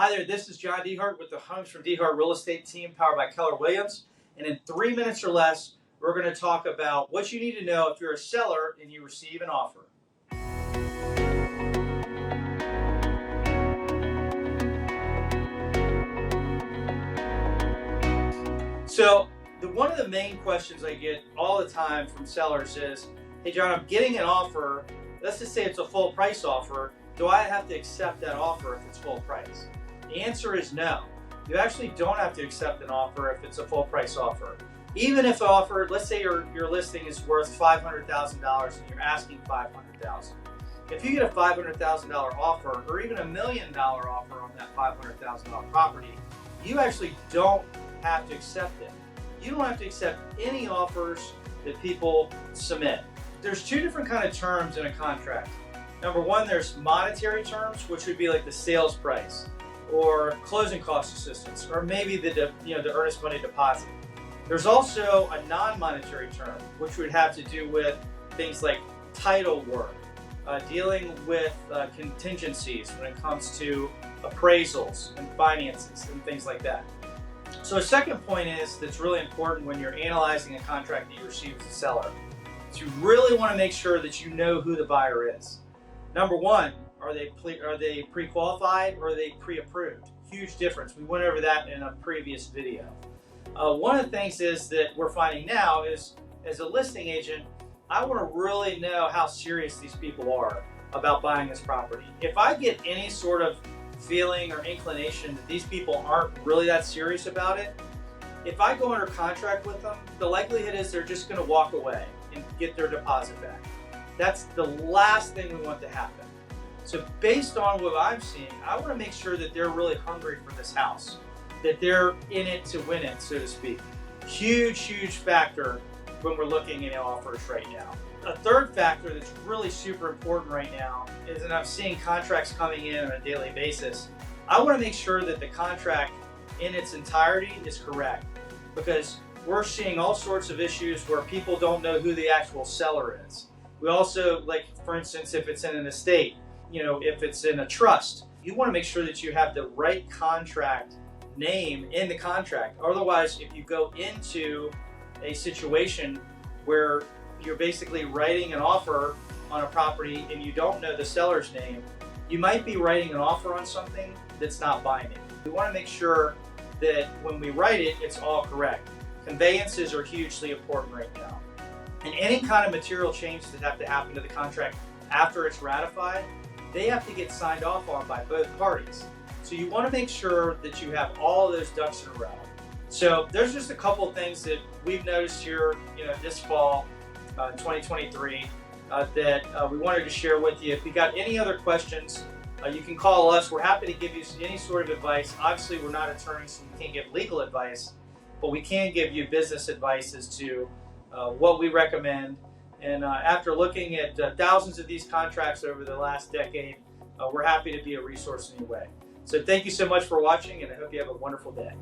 Hi there, this is John DeHart with the Homes from DeHart Real Estate team powered by Keller Williams. And in 3 minutes or less, we're going to talk about what you need to know if you're a seller and you receive an offer. So one of the main questions I get all the time from sellers is, hey John, I'm getting an offer. Let's just say it's a full price offer. Do I have to accept that offer if it's full price? The answer is no. You actually don't have to accept an offer if it's a full price offer. Even if the offer, let's say your listing is worth $500,000 and you're asking $500,000. If you get a $500,000 offer or even $1 million offer on that $500,000 property, you actually don't have to accept it. You don't have to accept any offers that people submit. There's two different kind of terms in a contract. Number one, there's monetary terms, which would be like the sales price or closing cost assistance, or maybe the earnest money deposit. There's also a non-monetary term, which would have to do with things like title work, dealing with contingencies when it comes to appraisals and finances and things like that. So a second point is that's really important when you're analyzing a contract that you receive as a seller. So you really want to make sure that you know who the buyer is. Number one, are they pre-qualified or are they pre-approved? Huge difference. We went over that in a previous video. One of the things is that we're finding now is, as a listing agent, I want to really know how serious these people are about buying this property. If I get any sort of feeling or inclination that these people aren't really that serious about it, if I go under contract with them, the likelihood is they're just going to walk away and get their deposit back. That's the last thing we want to happen. So based on what I'm seeing, I want to make sure that they're really hungry for this house, that they're in it to win it, so to speak. Huge factor when we're looking at offers right now. A third factor that's really super important right now is that I'm seeing contracts coming in on a daily basis. I want to make sure that the contract in its entirety is correct, because we're seeing all sorts of issues where people don't know who the actual seller is. We also, like for instance, if it's in an estate, if it's in a trust, you want to make sure that you have the right contract name in the contract. Otherwise, if you go into a situation where you're basically writing an offer on a property and you don't know the seller's name, you might be writing an offer on something that's not binding. We want to make sure that when we write it, it's all correct. Conveyances are hugely important right now. And any kind of material changes that have to happen to the contract after it's ratified, they have to get signed off on by both parties. So you want to make sure that you have all of those ducks in a row. So there's just a couple of things that we've noticed here, this fall, 2023, that we wanted to share with you. If you got any other questions, you can call us. We're happy to give you any sort of advice. Obviously, we're not attorneys, so we can't give legal advice, but we can give you business advice as to what we recommend. And after looking at thousands of these contracts over the last decade, we're happy to be a resource in any way. So thank you so much for watching, and I hope you have a wonderful day.